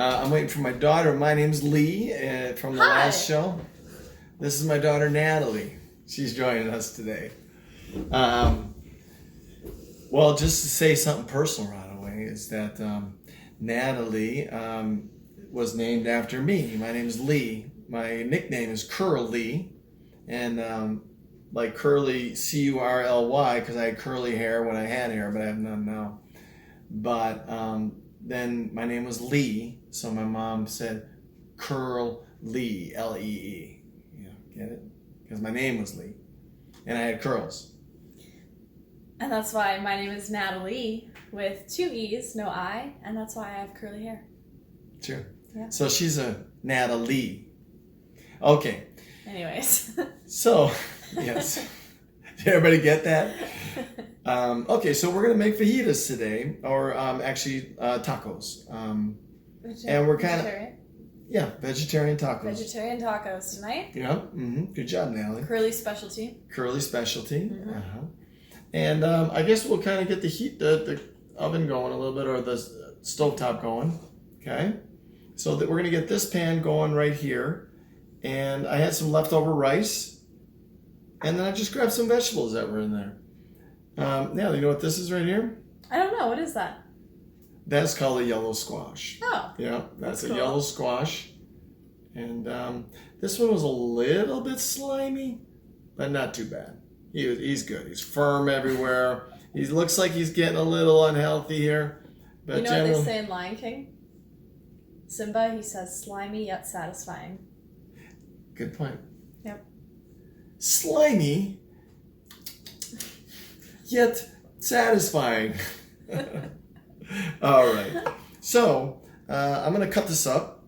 I'm waiting for my daughter. My name's Lee from the last show. This is my daughter, Natalee. She's joining us today. Well, just to say something personal right away is that Natalee was named after me. My name is Lee. My nickname is Curlee. And like Curlee, C-U-R-L-Y, because I had curly hair when I had hair, but I have none now. But then my name was Lee, so my mom said Curlee, L-E-E. You know, get it? Because my name was Lee, and I had curls. And that's why my name is Natalee with 2 E's, no I, and that's why I have curly hair. True. Yeah. So she's a Natalee. Okay. Anyways. So, yes. Did everybody get that? Okay, so we're going to make fajitas today, or actually tacos. And we're kind of... Yeah, vegetarian tacos. Vegetarian tacos tonight. Yeah, good job, Natalee. Curly specialty. Curly specialty. And I guess we'll kind of get the oven going a little bit, or the stovetop going. Okay? So that we're going to get this pan going right here. And I had some leftover rice. And then I just grabbed some vegetables that were in there. Now, you know what this is right here? I don't know. What is that? That's called a yellow squash. Oh. Yeah, that's cool. a yellow squash. And this one was a little bit slimy, but not too bad. He's good. He's firm everywhere. He looks like he's getting a little unhealthy here. But you know what they say in Lion King? Simba, he says, slimy yet satisfying. Good point. Yep. Slimy, yet satisfying. All right. So, I'm going to cut this up.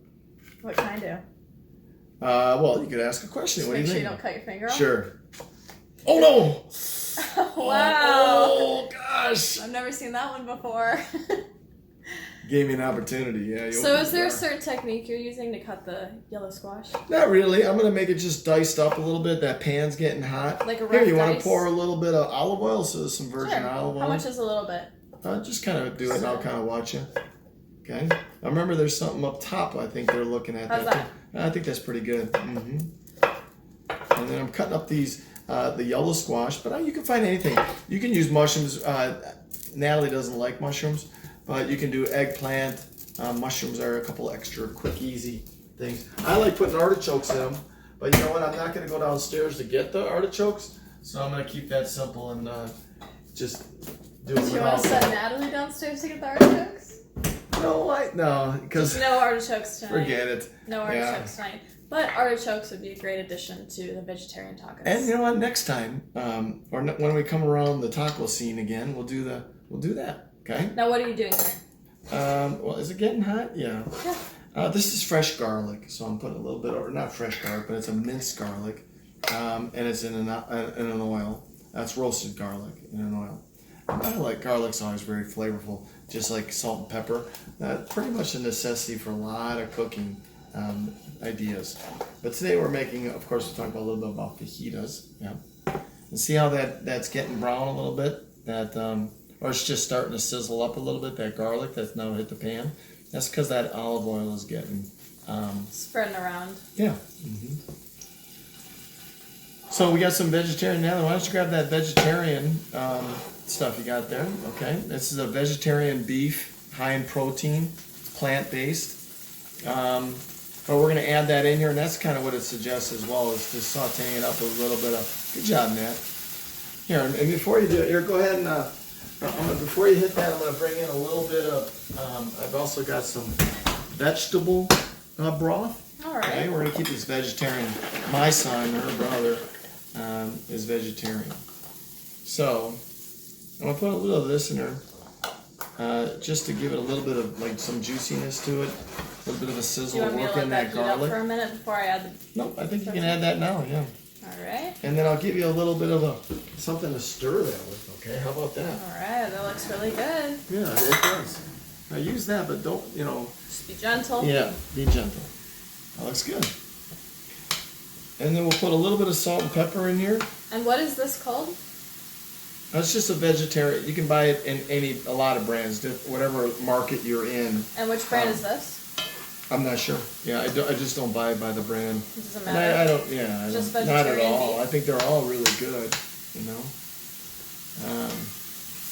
What can I do? Well, you could ask a question. What do you think? Make sure you don't cut your finger off? Sure. Oh, no! Wow. Oh, gosh. I've never seen that one before. Gave me an opportunity. Yeah. So is there a certain technique you're using to cut the yellow squash? Not really. I'm going to make it just diced up a little bit. That pan's getting hot. Like a rough Here, you want dice? to pour a little bit of olive oil? So there's some virgin Sure. olive oil. How much is a little bit? Just kind of do it and I'll kind of watch you. Okay. I remember there's something up top I think they're looking at. How's that? I think that's pretty good. And then I'm cutting up these, the yellow squash, but you can find anything. You can use mushrooms. Natalee doesn't like mushrooms, but you can do eggplant. Mushrooms are a couple extra quick, easy things. I like putting artichokes in them, but you know what? I'm not going to go downstairs to get the artichokes, so I'm going to keep that simple and just do it Do you without want to send Natalee downstairs to get the artichokes? No, because no artichokes tonight. Forget it. No artichokes tonight. But artichokes would be a great addition to the vegetarian tacos. And you know what? Next time, or when we come around the taco scene again, we'll do that. Okay. Now, what are you doing here? Well, is it getting hot? Yeah. This is fresh garlic, so I'm putting a little bit over. Not fresh garlic, but it's a minced garlic, and it's in an oil. That's roasted garlic in an oil. I like garlic's always very flavorful, just like salt and pepper. Pretty much a necessity for a lot of cooking ideas. But today we're making, of course, we're talking a little bit about fajitas. Yeah. And see how that's getting brown a little bit? Or it's just starting to sizzle up a little bit, that garlic that's now hit the pan. That's because that olive oil is getting... spreading around. Yeah. So we got some vegetarian now. Why don't you grab that vegetarian stuff you got there? Okay. This is a vegetarian beef, high in protein, plant-based. But we're going to add that in here, and that's kind of what it suggests as well, is just sauteing it up with a little bit of... Good job, Nat. Here, and before you do it, here, go ahead and... before you hit that, I'm going to bring in a little bit of... I've also got some vegetable broth. All right. Okay, we're going to keep this vegetarian. My son, her brother, is vegetarian. So, I'm going to put a little of this in there, just to give it a little bit of like some juiciness to it, a little bit of a sizzle. Do you want me to let that heat up for a minute before I add the... No, I think you can add that now, yeah. All right. And then I'll give you a little bit of something to stir that with, okay? How about that? All right, that looks really good. Yeah, it does. Now use that, but don't, Just be gentle. Yeah, be gentle. That looks good. And then we'll put a little bit of salt and pepper in here. And what is this called? That's just a vegetarian. You can buy it in a lot of brands, whatever market you're in. And which brand is this? I'm not sure. Yeah, I just don't buy by the brand. It doesn't And matter. I don't. Yeah, I Just don't, not at vegetarian all. beef? I think they're all really good. You know.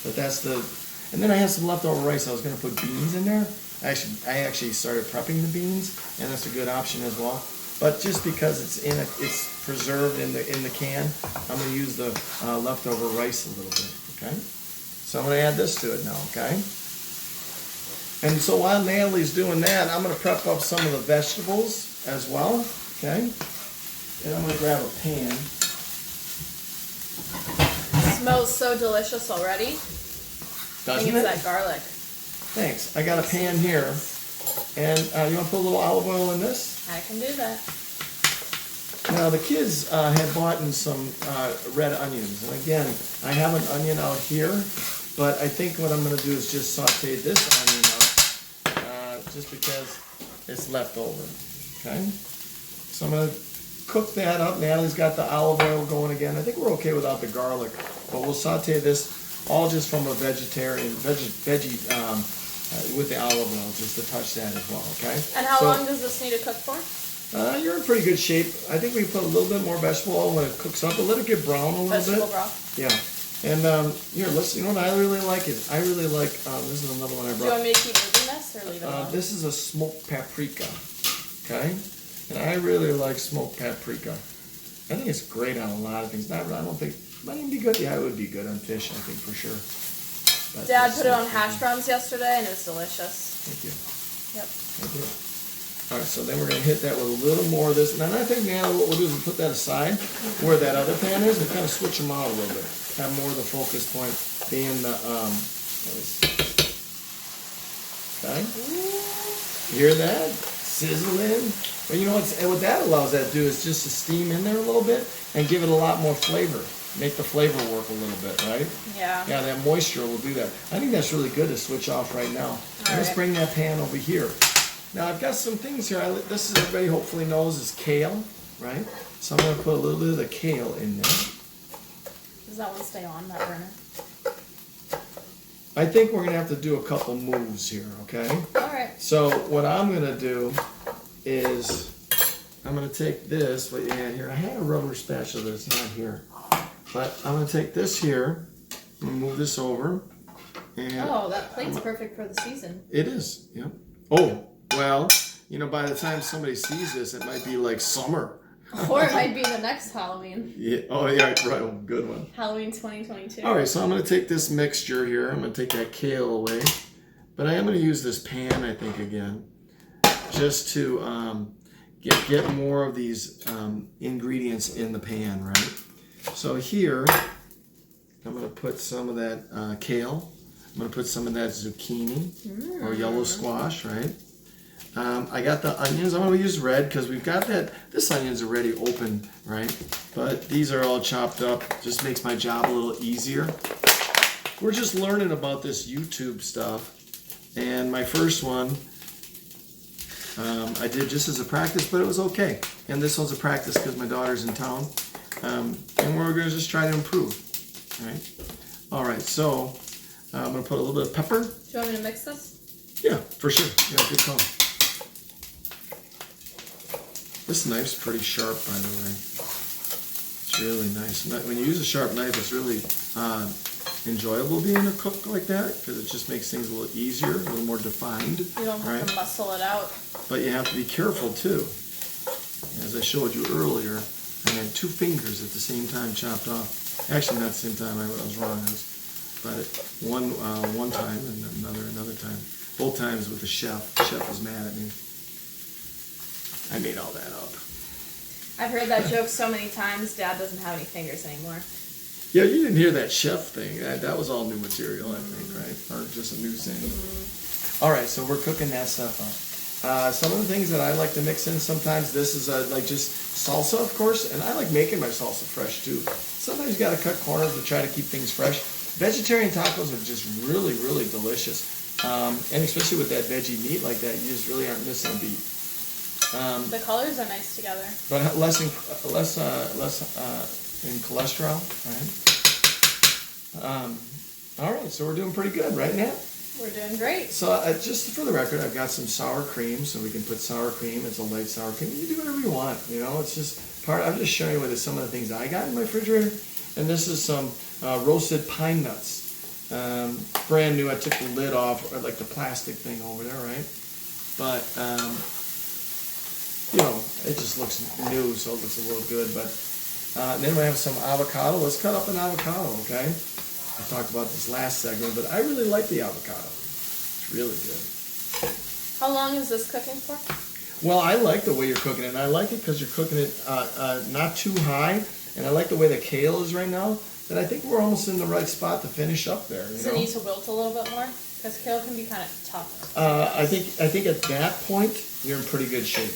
But that's the. And then I had some leftover rice. I was going to put beans in there. I actually started prepping the beans, and that's a good option as well. But just because it's preserved in the can, I'm going to use the leftover rice a little bit. Okay. So I'm going to add this to it now. Okay. And so while Natalee's doing that, I'm going to prep up some of the vegetables as well, okay? And I'm going to grab a pan. It smells so delicious already. I Doesn't think it? it's that garlic. Thanks. I got a pan here. And you want to put a little olive oil in this? I can do that. Now the kids had bought in some red onions. And again, I have an onion out here, but I think what I'm going to do is just saute this onion up. Just because it's left over, okay? So I'm going to cook that up. Natalee's got the olive oil going again. I think we're okay without the garlic, but we'll saute this all just from a veggie with the olive oil, just to touch that as well, okay? And how long does this need to cook for? You're in pretty good shape. I think we put a little bit more vegetable oil when it cooks up, but let it get brown a little Vegetable bit. broth? Yeah. And here, you know what I really like is, I really like, this is another one I brought. Do you want me to keep moving this or leave it alone? This is a smoked paprika, okay? And I really like smoked paprika. I think it's great on a lot of things. I don't think, might even be good. Yeah, it would be good on fish, I think, for sure. But Dad put it on hash browns yesterday and it was delicious. Thank you. Yep. Thank you. All right, so then we're going to hit that with a little more of this. And then I think now what we'll do is we'll put that aside where that other pan is and kind of switch them out a little bit. Have more of the focus point being the, okay? You hear that? Sizzling. But you know what that allows that to do is just to steam in there a little bit and give it a lot more flavor. Make the flavor work a little bit, right? Yeah. Yeah, that moisture will do that. I think that's really good to switch off right now. Let's bring that pan over here. Now I've got some things here. This is, everybody hopefully knows, is kale, right? So I'm going to put a little bit of the kale in there. Does that one stay on, that burner? I think we're going to have to do a couple moves here, okay? Alright. So what I'm going to do is I'm going to take this, what you had here. I had a rubber spatula that's not here. But I'm going to take this here. I'm going to move this over. And Oh, that plate's perfect for the season. it is, yep. Oh, well, you know, by the time somebody sees this, it might be like summer. Or it might be the next Halloween. Yeah. Oh, yeah, right. Oh, good one. Halloween 2022. All right, so I'm going to take this mixture here. I'm going to take that kale away. But I am going to use this pan, I think, again, just to get more of these ingredients in the pan, right? So here, I'm going to put some of that kale. I'm going to put some of that zucchini or yellow squash, right? I got the onions. I'm going to use red because we've got that. This onion's already open, right? But these are all chopped up. Just makes my job a little easier. We're just learning about this YouTube stuff. And my first one, I did just as a practice, but it was okay. And this one's a practice because my daughter's in town. And we're going to just try to improve, right? All right, so I'm going to put a little bit of pepper. Do you want me to mix this? Yeah, for sure. Yeah, good call. This knife's pretty sharp, by the way. It's really nice. When you use a sharp knife, it's really enjoyable being a cook like that because it just makes things a little easier, a little more defined. You don't have to muscle it out. But you have to be careful, too. As I showed you earlier, I had 2 fingers at the same time chopped off. Actually, not at the same time. I was wrong. But one time and another time. Both times with the chef. The chef was mad at me. I made all that up. I've heard that joke so many times. Dad doesn't have any fingers anymore. Yeah, you didn't hear that chef thing. That was all new material, I think, right? Or just a new thing. All right, so we're cooking that stuff up. Some of the things that I like to mix in sometimes, this is like just salsa, of course, and I like making my salsa fresh too. Sometimes you got to cut corners to try to keep things fresh. Vegetarian tacos are just really, really delicious, and especially with that veggie meat like that, you just really aren't missing a beat. The colors are nice together. But less in cholesterol, right? All right, so we're doing pretty good, right, Nat? We're doing great. So just for the record, I've got some sour cream, so we can put sour cream. It's a light sour cream. You do whatever you want, you know. It's just part. I'm just showing you what some of the things I got in my refrigerator, and this is some roasted pine nuts, brand new. I took the lid off, or like the plastic thing over there, right? But you know, it just looks new, so it looks a little good. But then we have some avocado. Let's cut up an avocado, okay? I talked about this last segment, but I really like the avocado. It's really good. How long is this cooking for? Well, I like the way you're cooking it, and I like it because you're cooking it not too high, and I like the way the kale is right now, that I think we're almost in the right spot to finish up there. Does it need to wilt a little bit more? Because kale can be kind of tough. I think at that point, you're in pretty good shape.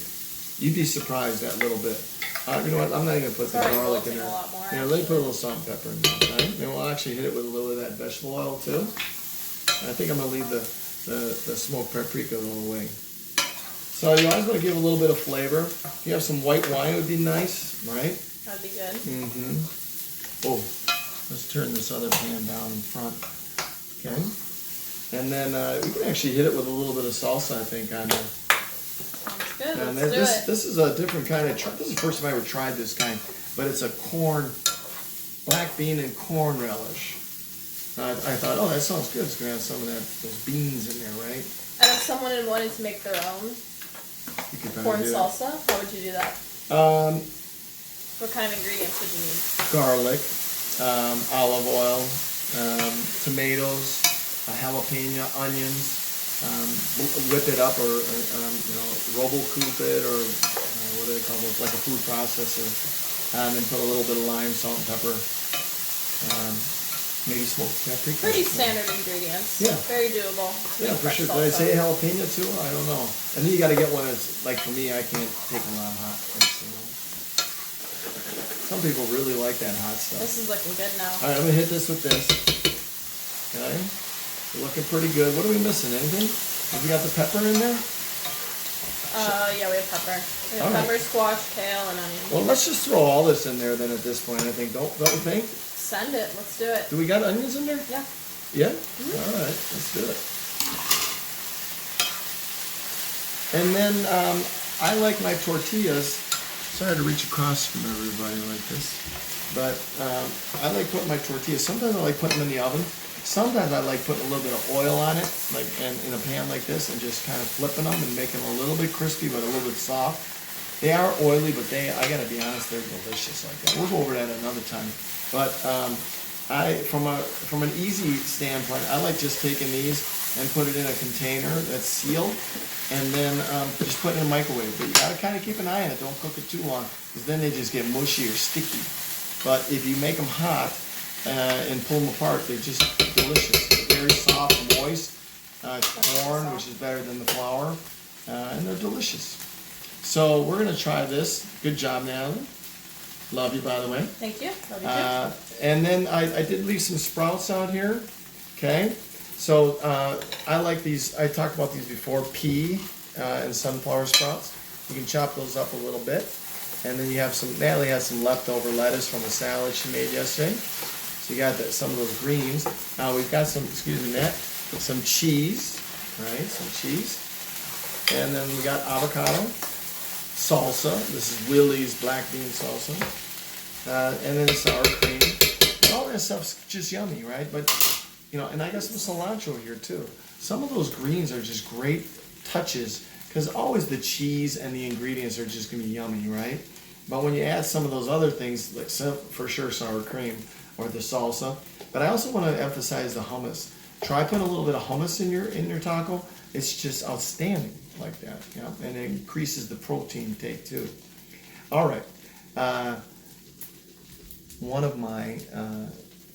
You'd be surprised that little bit. You know what? I'm not even going to put the garlic in there. Yeah, let me put a little salt and pepper in there. Okay? And we'll actually hit it with a little of that vegetable oil too. And I think I'm going to leave the smoked paprika a little away. So you always want to give a little bit of flavor. If you have some white wine, it would be nice, right? That'd be good. Mm-hmm. Oh, let's turn this other pan down in front. Okay. And then we can actually hit it with a little bit of salsa, I think, on there. Good, and this is a different kind of. This is the first time I ever tried this kind, but it's a black bean and corn relish. I thought, oh, that sounds good. It's gonna have some of those beans in there, right? And if someone had wanted to make their own corn salsa, how would you do that? What kind of ingredients would you need? Garlic, olive oil, tomatoes, jalapeno, onions. Whip it up, or robo-coop it, or what do they call it? Like a food processor. And then put a little bit of lime, salt, and pepper. Maybe smoked paprika. Pretty standard ingredients. Yeah. Very doable. Yeah, for sure. Did I say jalapeno too? I don't know. And then you got to get one that's like, for me, I can't take a lot of hot things. You know? Some people really like that hot stuff. This is looking good now. All right, I'm gonna hit this with this. Okay. Looking pretty good. What are we missing? Anything? Have we got the pepper in there? Yeah, we have pepper. We have pepper, squash, kale, and onion. Well, let's just throw all this in there then at this point, I think. Don't you think? Send it. Let's do it. Do we got onions in there? Yeah. Yeah? Mm-hmm. All right. Let's do it. And then I like my tortillas. Sorry to reach across from everybody like this. But I like putting my tortillas. Sometimes I like putting them in the oven. Sometimes I like putting a little bit of oil on it, like in a pan like this, and just kind of flipping them and making them a little bit crispy but a little bit soft. They are oily, but I gotta be honest, they're delicious like that. We'll go over that another time. But from an easy standpoint, I like just taking these and put it in a container that's sealed, and then just put it in the microwave. But you gotta kind of keep an eye on it. Don't cook it too long, because then they just get mushy or sticky. But if you make them hot, and pull them apart, they're just delicious. They're very soft, moist. Corn, which is better than the flour, and they're delicious. So we're gonna try this. Good job, Natalie. Love you, by the way. Thank you. Love you too. And then I did leave some sprouts out here. Okay. So I like these. I talked about these before. Pea and sunflower sprouts. You can chop those up a little bit, and then you have some. Natalie has some leftover lettuce from a salad she made yesterday. So you got some of those greens. Now we've got some cheese, right? Some cheese. And then we got avocado, salsa. This is Willie's black bean salsa. And then sour cream. And all that stuff's just yummy, right? But, and I got some cilantro here too. Some of those greens are just great touches, because always the cheese and the ingredients are just gonna be yummy, right? But when you add some of those other things, like for sure sour cream, or the salsa. But I also want to emphasize the hummus. Try putting a little bit of hummus in your taco. It's just outstanding like that, and it increases the protein intake too. All right, one of my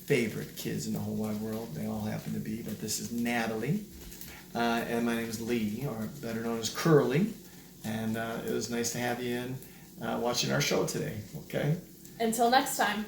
favorite kids in the whole wide world. They all happen to be, but this is Natalee, and my name is Lee, or better known as Curlee. And it was nice to have you in watching our show today. Okay. Until next time.